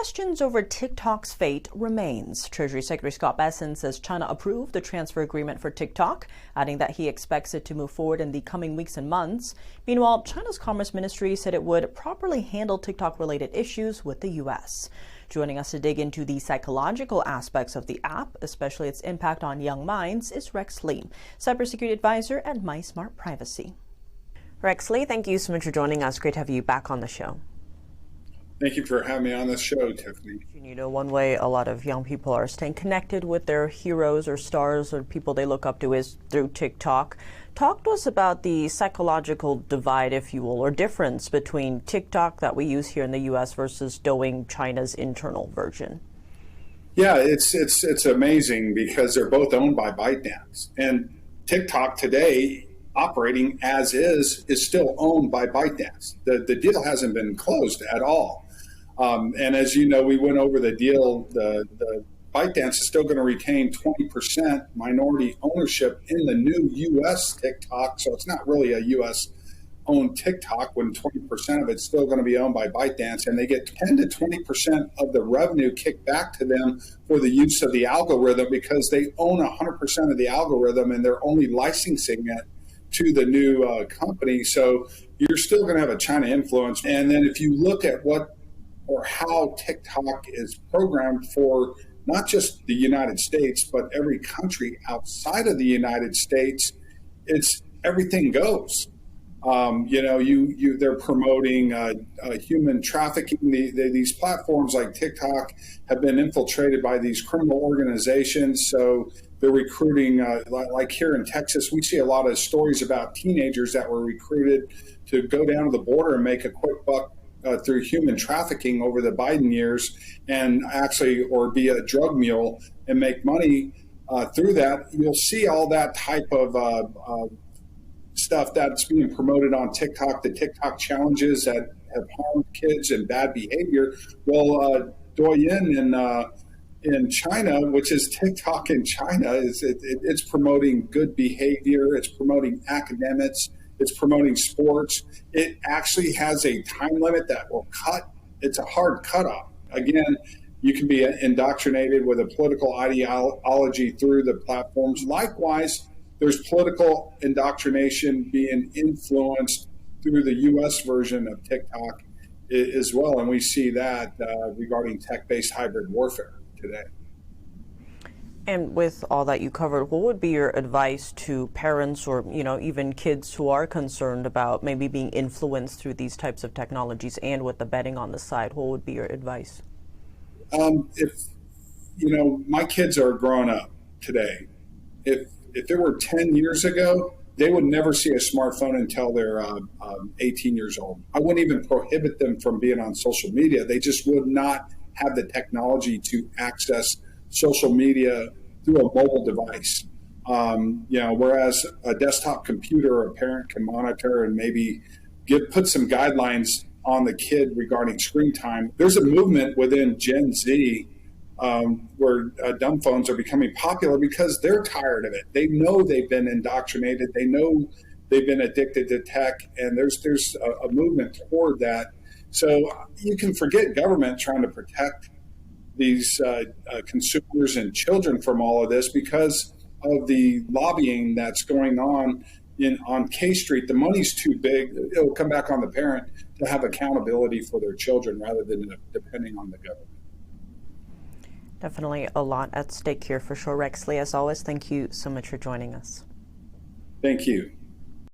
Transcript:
questions over TikTok's fate remains. Treasury Secretary Scott Bessent says China approved the transfer agreement for TikTok, adding that he expects it to move forward in the coming weeks and months. Meanwhile, China's Commerce Ministry said it would properly handle TikTok-related issues with the U.S. Joining us to dig into the psychological aspects of the app, especially its impact on young minds, is Rex Lee, Cybersecurity Advisor at MySmart Privacy. Rex Lee, thank you so much for joining us. Great to have you back on the show. Thank you for having me on this show, Tiffany. You know, one way a lot of young people are staying connected with their heroes or stars or people they look up to is through TikTok. Talk to us about the psychological divide, if you will, or difference between TikTok that we use here in the U.S. versus Douyin, China's internal version. Yeah, it's amazing because they're both owned by ByteDance. And TikTok today, operating as is still owned by ByteDance. The deal hasn't been closed at all. And as you know, we went over the deal. The ByteDance is still going to retain 20% minority ownership in the new U.S. TikTok. So it's not really a U.S.-owned TikTok when 20% of it's still going to be owned by ByteDance. And they get 10 to 20% of the revenue kicked back to them for the use of the algorithm because they own 100% of the algorithm and they're only licensing it to the new company. So you're still going to have a China influence. And then if you look at what or how TikTok is programmed for not just the United States, but every country outside of the United States, it's everything goes. They're promoting human trafficking. These platforms like TikTok have been infiltrated by these criminal organizations. So they're recruiting, like here in Texas, we see a lot of stories about teenagers that were recruited to go down to the border and make a quick buck through human trafficking over the Biden years and or be a drug mule and make money through that. You'll see all that type of stuff that's being promoted on TikTok, the TikTok challenges that have harmed kids and bad behavior. Well, Douyin in China, which is TikTok in China, it's promoting good behavior, it's promoting academics, it's promoting sports. It actually has a time limit that will cut. It's a hard cutoff. Again, you can be indoctrinated with a political ideology through the platforms. Likewise, there's political indoctrination being influenced through the U.S. version of TikTok as well. And we see that regarding tech-based hybrid warfare today. And with all that you covered, what would be your advice to parents or, even kids who are concerned about maybe being influenced through these types of technologies and with the betting on the side? What would be your advice? My kids are growing up today. If it were 10 years ago, they would never see a smartphone until they're 18 years old. I wouldn't even prohibit them from being on social media. They just would not have the technology to access social media through a mobile device. Whereas a desktop computer, a parent can monitor and maybe put some guidelines on the kid regarding screen time. There's a movement within Gen Z where dumb phones are becoming popular because they're tired of it. They know they've been indoctrinated. They know they've been addicted to tech, and there's a movement toward that. So you can forget government trying to protect these consumers and children from all of this because of the lobbying that's going on K Street. The money's too big. It'll come back on the parent to have accountability for their children rather than depending on the government. Definitely a lot at stake here for sure. Rex Lee, as always, thank you so much for joining us. Thank you.